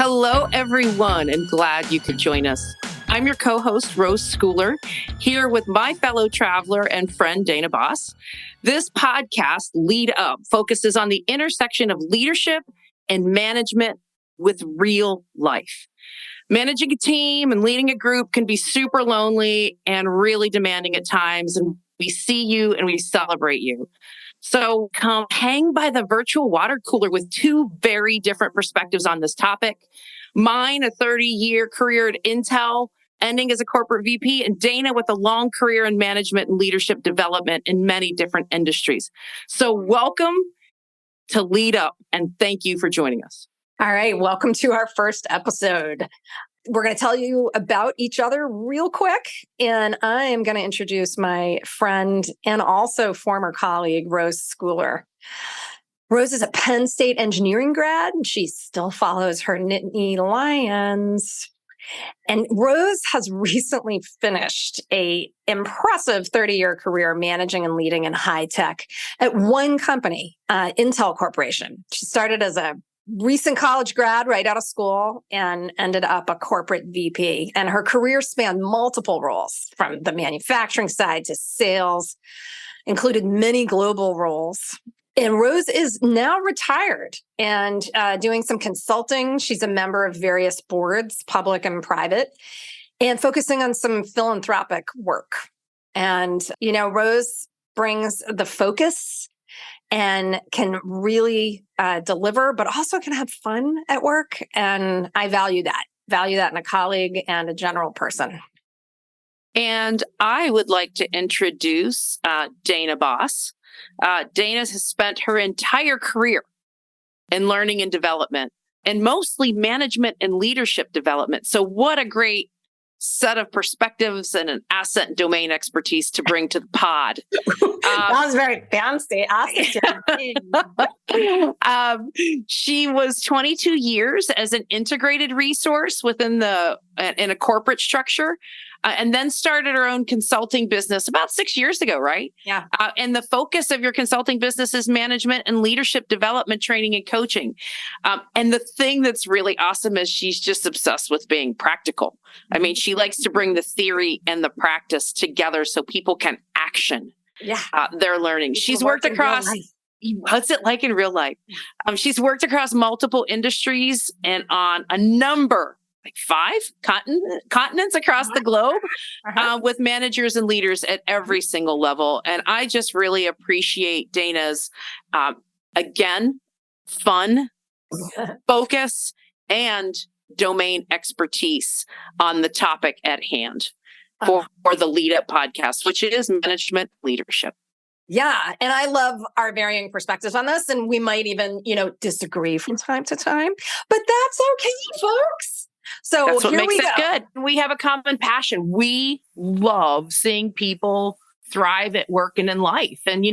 Hello, everyone, and glad you could join us. I'm your co-host, Rose Schooler, here with my fellow traveler and friend, Dana Boss. This podcast, Lead Up, focuses on the intersection of leadership and management with real life. Managing a team and leading a group can be super lonely and really demanding at times, and we see you and we celebrate you. So come hang by the virtual water cooler with two very different perspectives on this topic. Mine, a 30-year career at Intel, ending as a corporate VP, and Dana with a long career in management and leadership development in many different industries. So welcome to Lead Up, and thank you for joining us. All right, welcome to our first episode. We're going to tell you about each other real quick, and I am going to introduce my friend and also former colleague, Rose Schooler. Rose is a Penn State engineering grad, and she still follows her Nittany Lions. And Rose has recently finished an impressive 30-year career managing and leading in high tech at one company, Intel Corporation. She started as a recent college grad right out of school and ended up a corporate VP. And her career spanned multiple roles from the manufacturing side to sales, included many global roles. And Rose is now retired and doing some consulting. She's a member of various boards, public and private, and focusing on some philanthropic work. And, you know, Rose brings the focus and can really deliver, but also can have fun at work. And I value that in a colleague and a general person. And I would like to introduce Dana Boss. Dana has spent her entire career in learning and development, and mostly management and leadership development. So what a great set of perspectives and an asset and domain expertise to bring to the pod. That was very fancy. She was 22 years as an integrated resource within in a corporate structure, and then started her own consulting business about 6 years ago, right? Yeah. And the focus of your consulting business is management and leadership development, training and coaching. And the thing that's really awesome is she's just obsessed with being practical. I mean, she likes to bring the theory and the practice together so people can action their learning. She's worked across... What's it like in real life? She's worked across multiple industries and on a number, like 5 continents across the globe, with managers and leaders at every single level. And I just really appreciate Dana's, again, fun, focus, and domain expertise on the topic at hand for the Lead Up podcast, which is management leadership. Yeah. And I love our varying perspectives on this. And we might even, disagree from time to time, but that's okay, folks. So that's what here makes we it go. Good. We have a common passion. We love seeing people thrive at work and in life. And,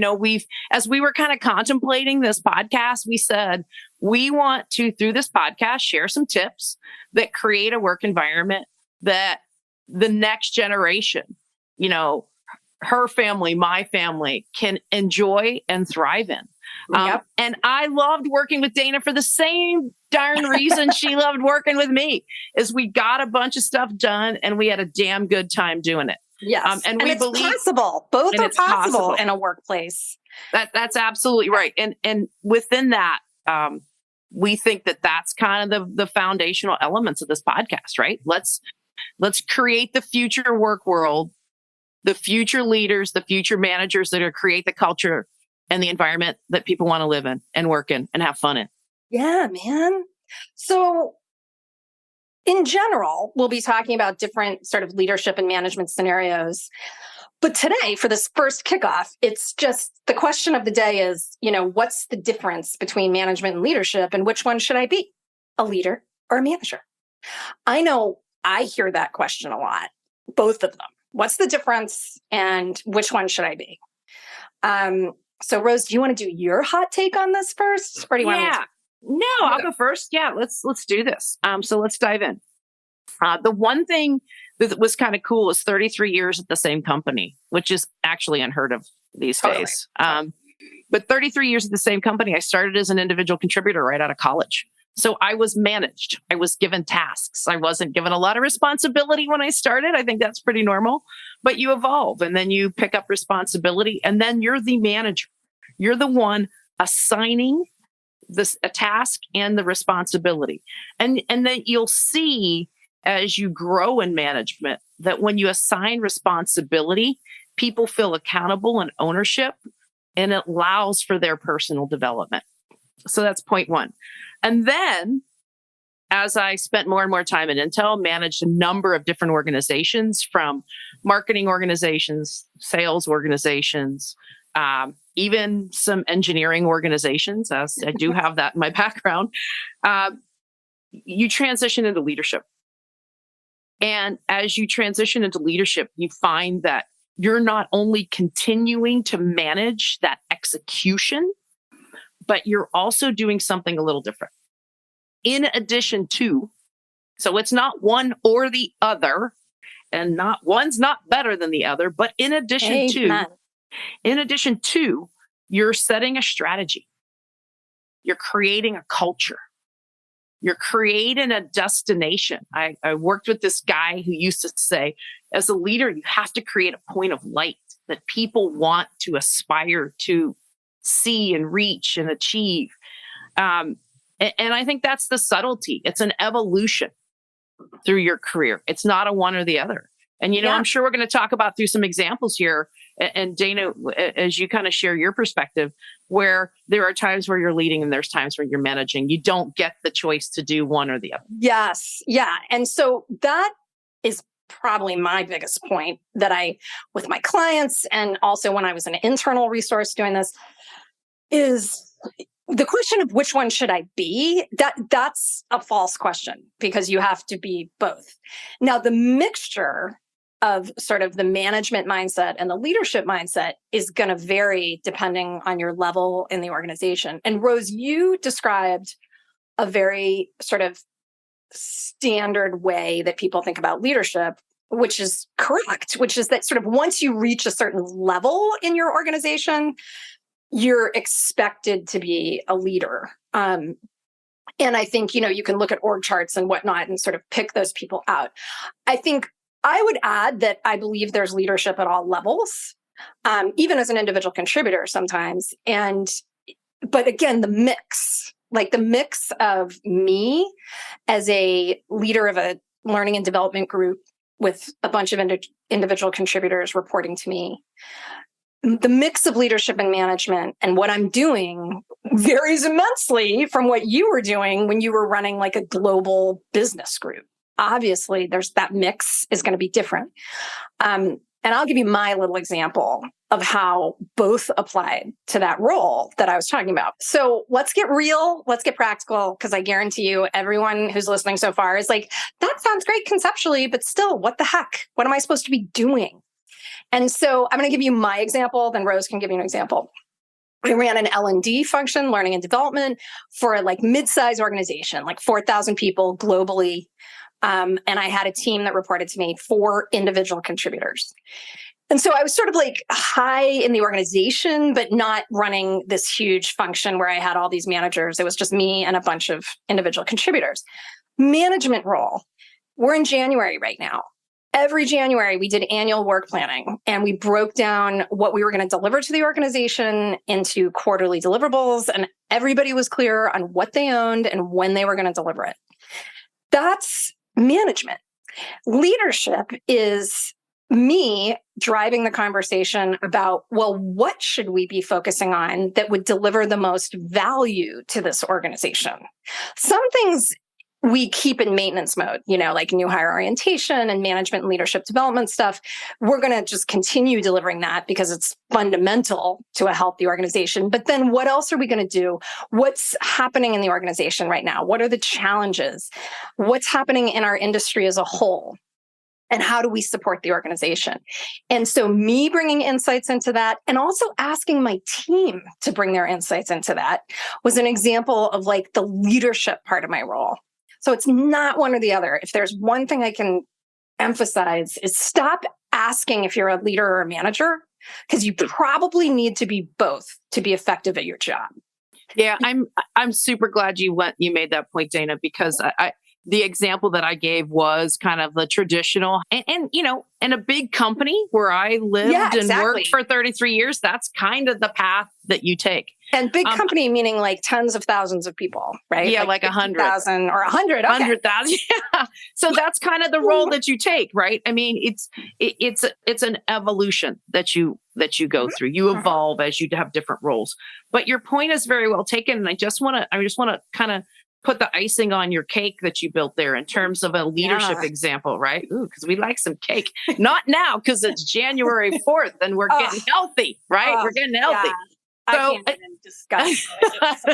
as we were kind of contemplating this podcast, we said, we want to, through this podcast, share some tips that create a work environment that the next generation, her family, my family, can enjoy and thrive in. And I loved working with Dana for the same darn reason she loved working with me, is we got a bunch of stuff done and we had a damn good time doing it. Yes. And we believe possible. Both are possible in a workplace. That's absolutely right. And within that, we think that that's kind of the foundational elements of this podcast, right? Let's create the future work world, the future leaders, the future managers that are create the culture and the environment that people want to live in and work in and have fun in. Yeah, man. So in general, we'll be talking about different sort of leadership and management scenarios. But today, for this first kickoff, it's just the question of the day is, what's the difference between management and leadership, and which one should I be, a leader or a manager? I know I hear that question a lot, both of them. What's the difference and which one should I be? So Rose, do you want to do your hot take on this first? Or do you want me to? No, I'll go first. Yeah, let's do this. So let's dive in. The one thing that was kind of cool was 33 years at the same company, which is actually unheard of these days. But 33 years at the same company, I started as an individual contributor right out of college. So I was managed. I was given tasks. I wasn't given a lot of responsibility when I started. I think that's pretty normal, but you evolve and then you pick up responsibility and then you're the manager. You're the one assigning a task and the responsibility. And then you'll see as you grow in management that when you assign responsibility, people feel accountable and ownership, and it allows for their personal development. So that's point one. And then as I spent more and more time at Intel, managed a number of different organizations, from marketing organizations, sales organizations, even some engineering organizations, as I do have that in my background. You transition into leadership. And as you transition into leadership, you find that you're not only continuing to manage that execution, but you're also doing something a little different. In addition to, so it's not one or the other, and not one's not better than the other, but in addition to, you're setting a strategy. You're creating a culture. You're creating a destination. I worked with this guy who used to say, as a leader, you have to create a point of light that people want to aspire to see and reach and achieve. And I think that's the subtlety. It's an evolution through your career. It's not a one or the other. And, I'm sure we're going to talk about through some examples here. And Dana, as you kind of share your perspective, where there are times where you're leading and there's times where you're managing, you don't get the choice to do one or the other. Yes. Yeah. And so that is probably my biggest point that with my clients, and also when I was an internal resource doing this, is the question of which one should I be? That's a false question, because you have to be both. Now, the mixture of sort of the management mindset and the leadership mindset is going to vary depending on your level in the organization. And Rose, you described a very sort of standard way that people think about leadership, which is correct, which is that sort of once you reach a certain level in your organization, you're expected to be a leader. And I think, you can look at org charts and whatnot and sort of pick those people out. I think I would add that I believe there's leadership at all levels, even as an individual contributor sometimes. But again, the mix of me as a leader of a learning and development group with a bunch of individual contributors reporting to me, the mix of leadership and management and what I'm doing varies immensely from what you were doing when you were running like a global business group. Obviously, that mix is going to be different. And I'll give you my little example of how both apply to that role that I was talking about. So let's get real. Let's get practical, because I guarantee you everyone who's listening so far is like, that sounds great conceptually, but still, what the heck? What am I supposed to be doing? And so I'm going to give you my example, then Rose can give you an example. I ran an L&D function, learning and development, for a mid-size organization, 4,000 people globally. And I had a team that reported to me, 4 individual contributors. And so I was sort of high in the organization, but not running this huge function where I had all these managers. It was just me and a bunch of individual contributors. Management role. We're in January right now. Every January, we did annual work planning, and we broke down what we were going to deliver to the organization into quarterly deliverables, and everybody was clear on what they owned and when they were going to deliver it. That's management. Leadership is me driving the conversation about, well, what should we be focusing on that would deliver the most value to this organization? Some things we keep in maintenance mode, like new hire orientation and management and leadership development stuff. We're going to just continue delivering that because it's fundamental to a healthy organization. But then what else are we going to do? What's happening in the organization right now? What are the challenges? What's happening in our industry as a whole? And how do we support the organization? And so me bringing insights into that, and also asking my team to bring their insights into that, was an example of the leadership part of my role. So it's not one or the other. If there's one thing I can emphasize, is stop asking if you're a leader or a manager, because you probably need to be both to be effective at your job. Yeah, I'm super glad you made that point, Dana, because I the example that I gave was kind of the traditional and in a big company where I Yeah, lived and worked exactly. for 33 years, that's kind of the path that you take. And big Um, company meaning like tens of thousands of people, right? yeah, like 100. 50,000 or 100. Okay. 100,000. Yeah. So that's kind of the role that you take, right? I mean, it's an evolution that you go through. You evolve as you have different roles. But your point is very well taken, and I just want to kind of put the icing on your cake that you built there in terms of a leadership Yeah. example, right? Ooh, because we like some cake. Not now because it's January 4th and we're getting healthy, right? We're getting healthy. Yeah. I So can't even discuss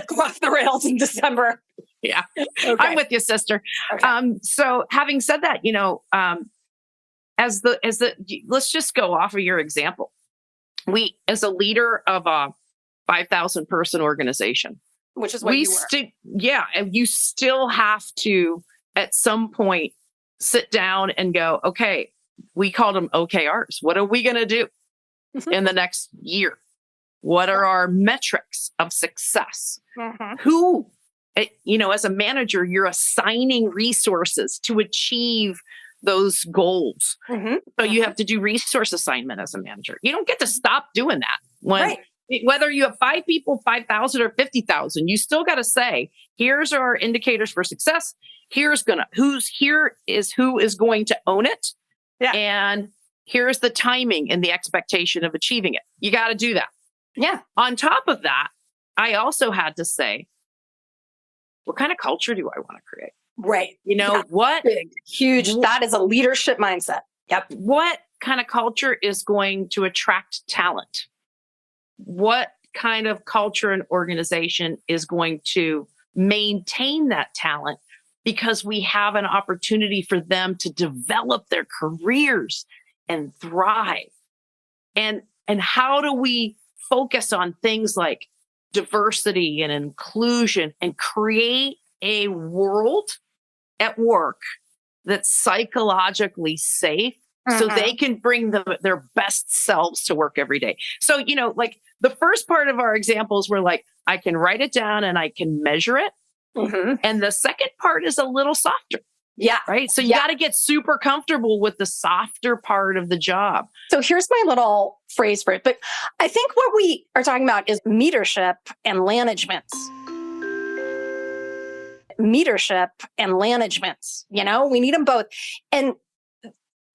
go off the rails in December. yeah, Okay. I'm with you, sister. Okay. So having said that, as the let's just go off of your example. We, as a leader of a 5,000 person organization, Which is what you were. and you still have to at some point sit down and go, okay, we called them OKRs. What are we going to do in the next year? What are our metrics of success? Who, as a manager, you're assigning resources to achieve those goals. So you have to do resource assignment as a manager. You don't get to stop doing that whether you have 5 people, 5,000 or 50,000, you still got to say, here's our indicators for success. Who is going to own it. Yeah. And here's the timing and the expectation of achieving it. You got to do that. Yeah. On top of that, I also had to say, what kind of culture do I want to create? Right. What big, huge, that is a leadership mindset. Yep. What kind of culture is going to attract talent? What kind of culture and organization is going to maintain that talent because we have an opportunity for them to develop their careers and thrive? And how do we focus on things like diversity and inclusion and create a world at work that's psychologically safe so they can bring their best selves to work every day? So, like the first part of our examples were like, I can write it down and I can measure it. And the second part is a little softer. Yeah. Right. So you got to get super comfortable with the softer part of the job. So here's my little phrase for it. But I think what we are talking about is Meadership and Lanagement. Meadership and Lanagement. We need them both. And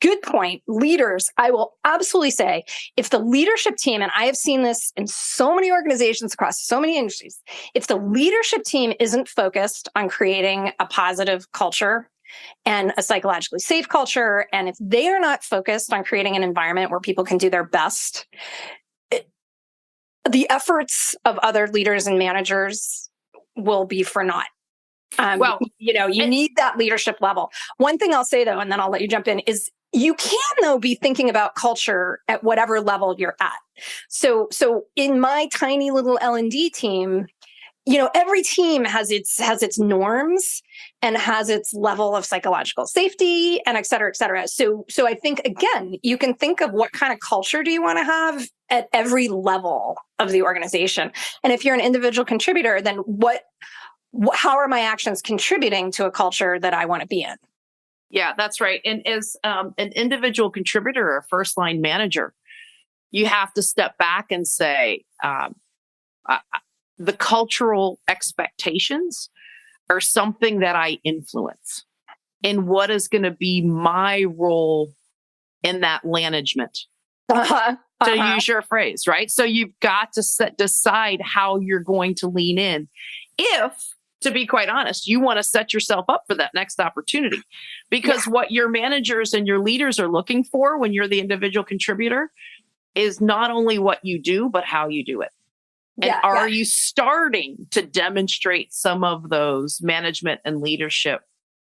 good point. Leaders, I will absolutely say, if the leadership team, and I have seen this in so many organizations across so many industries, if the leadership team isn't focused on creating a positive culture and a psychologically safe culture, and if they are not focused on creating an environment where people can do their best, the efforts of other leaders and managers will be for naught. You need that leadership level. One thing I'll say though, and then I'll let you jump in, is you can though be thinking about culture at whatever level you're at. So in my tiny little L&D team, every team has its norms and has its level of psychological safety and et cetera, et cetera. So I think, again, you can think of what kind of culture do you want to have at every level of the organization. And if you're an individual contributor, then how are my actions contributing to a culture that I want to be in? Yeah, that's right. And as an individual contributor or first line manager, you have to step back and say, the cultural expectations are something that I influence. And what is going to be my role in that management? To use your phrase, right? So you've got to decide how you're going to lean in. If, to be quite honest, you want to set yourself up for that next opportunity. Because what your managers and your leaders are looking for when you're the individual contributor is not only what you do, but how you do it. And are you starting to demonstrate some of those management and leadership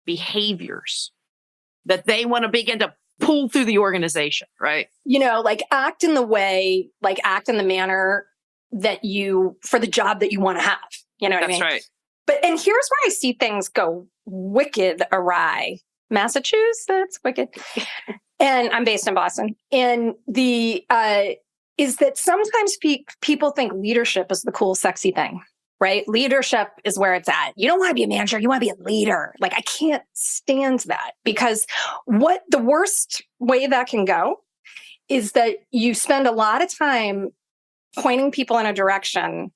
behaviors that they want to begin to pull through the organization, right? Act in the manner that for the job that you want to have. You know what I mean? That's right. And here's where I see things go wicked awry. Massachusetts, wicked. And I'm based in Boston. And is that sometimes people think leadership is the cool, sexy thing. right? Leadership is where it's at. You don't want to be a manager. You want to be a leader. Like, I can't stand that, because what the worst way that can go is that you spend a lot of time pointing people in a direction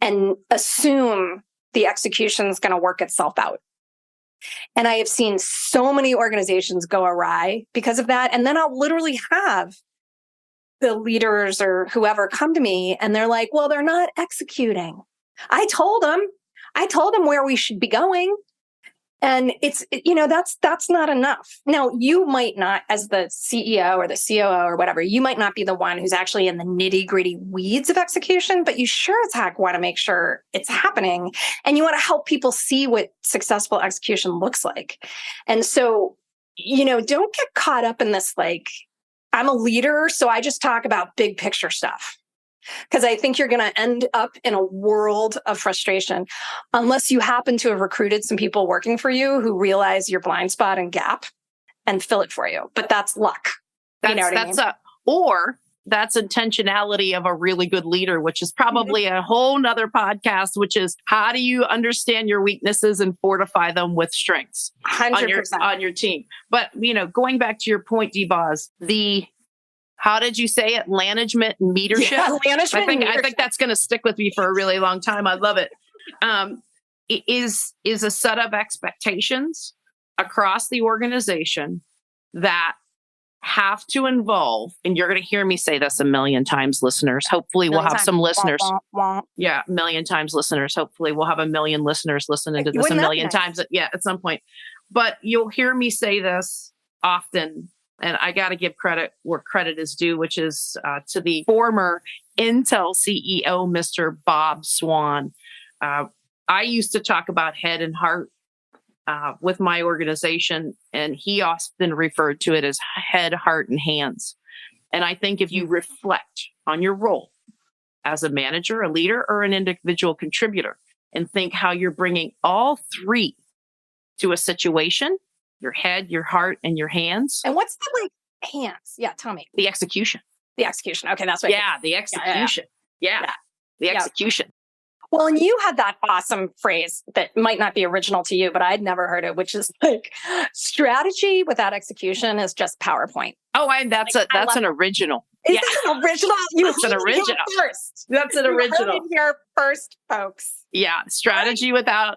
and assume the execution is going to work itself out. And I have seen so many organizations go awry because of that. And then I'll literally have the leaders or whoever come to me and they're like, well, they're not executing. I told them where we should be going. And it's, that's not enough. Now, you might not, as the CEO or the COO or whatever, you might not be the one who's actually in the nitty gritty weeds of execution, but you sure as heck want to make sure it's happening. And you want to help people see what successful execution looks like. And so, don't get caught up in this, like, I'm a leader, so I just talk about big picture stuff. Because I think you're going to end up in a world of frustration unless you happen to have recruited some people working for you who realize your blind spot and gap and fill it for you. But that's luck. Or that's intentionality of a really good leader, which is probably a whole nother podcast, which is how do you understand your weaknesses and fortify them with strengths 100%. on your team. But, going back to your point, D-Boz, how did you say it? Lanagement and Meadership? Yeah, I think that's going to stick with me for a really long time. I love it. It is a set of expectations across the organization that have to involve, and you're going to hear me say this a million times, listeners. Hopefully we'll have some listeners. Yeah, a million times listeners. Hopefully we'll have a million listeners listening to this a million times. At some point. But you'll hear me say this often. And I got to give credit where credit is due, which is to the former Intel CEO, Mr. Bob Swan. I used to talk about head and heart with my organization, and he often referred to it as head, heart, and hands. And I think if you reflect on your role as a manager, a leader, or an individual contributor, and think how you're bringing all three to a situation, your head, your heart, and your hands. And what's the hands? Yeah, tell me. The execution. The execution. Okay, that's what. Yeah, the execution. Yeah. The execution. Well, and you had that awesome phrase that might not be original to you, but I'd never heard it, which is like, strategy without execution is just PowerPoint. Oh, and that's an original. Is it an original? That's an original. First. That's an original. You heard it here first, folks. Yeah, strategy without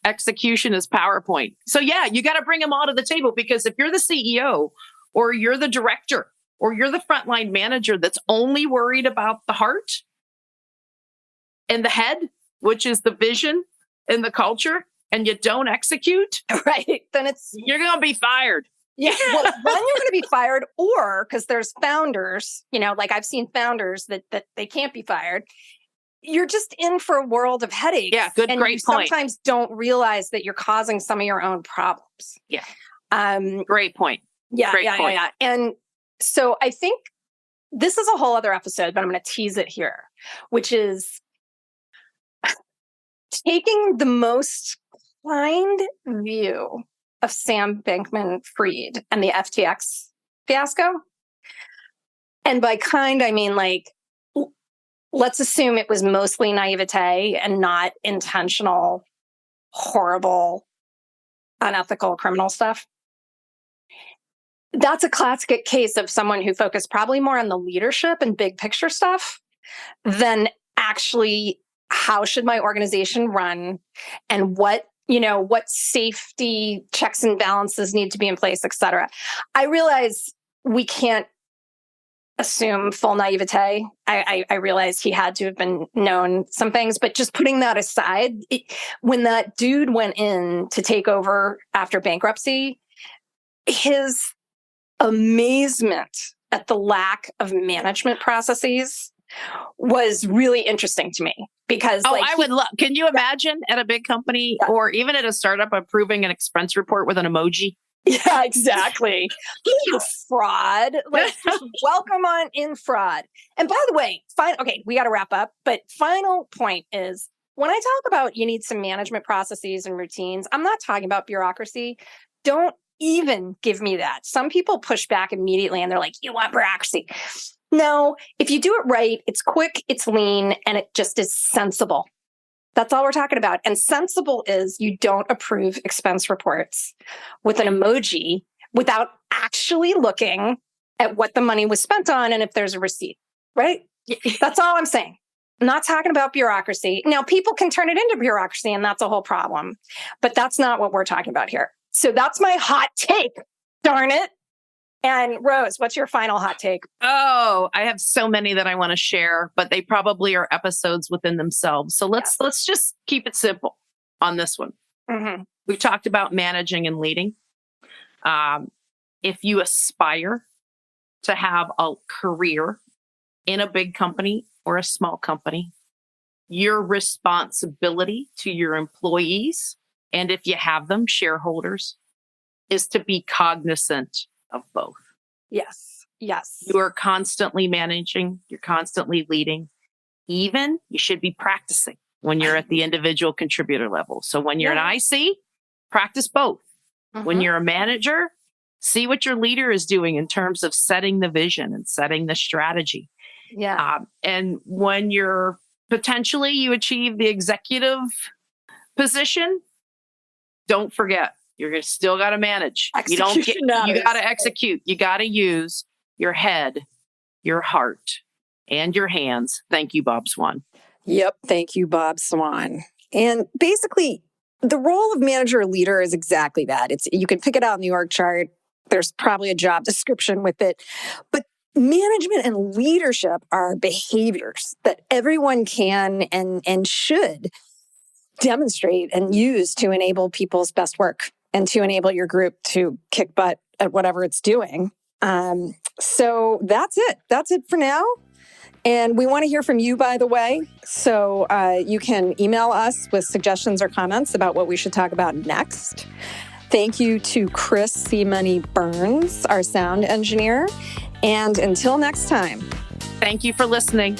execution is PowerPoint. So you got to bring them all to the table, because if you're the CEO or you're the director or you're the frontline manager that's only worried about the heart and the head, which is the vision and the culture, and you don't execute, right? Then you're going to be fired. Yeah. Well, then you're going to be fired, or because there's founders, like I've seen founders that they can't be fired. You're just in for a world of headaches. Yeah, great point. Sometimes don't realize that you're causing some of your own problems. Yeah. Great point. Yeah, yeah. And so I think this is a whole other episode, but I'm going to tease it here, which is taking the most kind view of Sam Bankman-Fried and the FTX fiasco. And by kind, I mean let's assume it was mostly naivete and not intentional, horrible, unethical criminal stuff. That's a classic case of someone who focused probably more on the leadership and big picture stuff than actually how should my organization run and what safety checks and balances need to be in place, et cetera. I realize we can't assume full naivete. I realize he had to have been known some things, but just putting that aside, when that dude went in to take over after bankruptcy, his amazement at the lack of management processes was really interesting to me, because I would love, can you imagine at a big company or even at a startup approving an expense report with an emoji? Yeah, exactly. Fraud. Just welcome on in, fraud. And by the way, we got to wrap up. But final point is, when I talk about you need some management processes and routines, I'm not talking about bureaucracy. Don't even give me that. Some people push back immediately and they're like, you want bureaucracy. No, if you do it right, it's quick, it's lean, and it just is sensible. That's all we're talking about. And sensible is you don't approve expense reports with an emoji without actually looking at what the money was spent on and if there's a receipt, right? That's all I'm saying. I'm not talking about bureaucracy. Now, people can turn it into bureaucracy, and that's a whole problem. But that's not what we're talking about here. So that's my hot take. Darn it. And Rose, what's your final hot take? Oh, I have so many that I want to share, but they probably are episodes within themselves. So let's just keep it simple on this one. Mm-hmm. We've talked about managing and leading. If you aspire to have a career in a big company or a small company, your responsibility to your employees, and if you have them, shareholders, is to be cognizant of both. Yes. You are constantly managing, you're constantly leading. Even you should be practicing when you're at the individual contributor level. So when you're an IC, practice both. When you're a manager, see what your leader is doing in terms of setting the vision and setting the strategy. And when you're potentially you achieve the executive position, don't forget, you're still got to manage. You got to execute. You got to use your head, your heart, and your hands. Thank you, Bob Swan. Yep. Thank you, Bob Swan. And basically, the role of manager or leader is exactly that. You can pick it out in the org chart. There's probably a job description with it. But management and leadership are behaviors that everyone can and should demonstrate and use to enable people's best work and to enable your group to kick butt at whatever it's doing. So that's it. That's it for now. And we want to hear from you, by the way. So you can email us with suggestions or comments about what we should talk about next. Thank you to Chris C. Money Burns, our sound engineer. And until next time. Thank you for listening.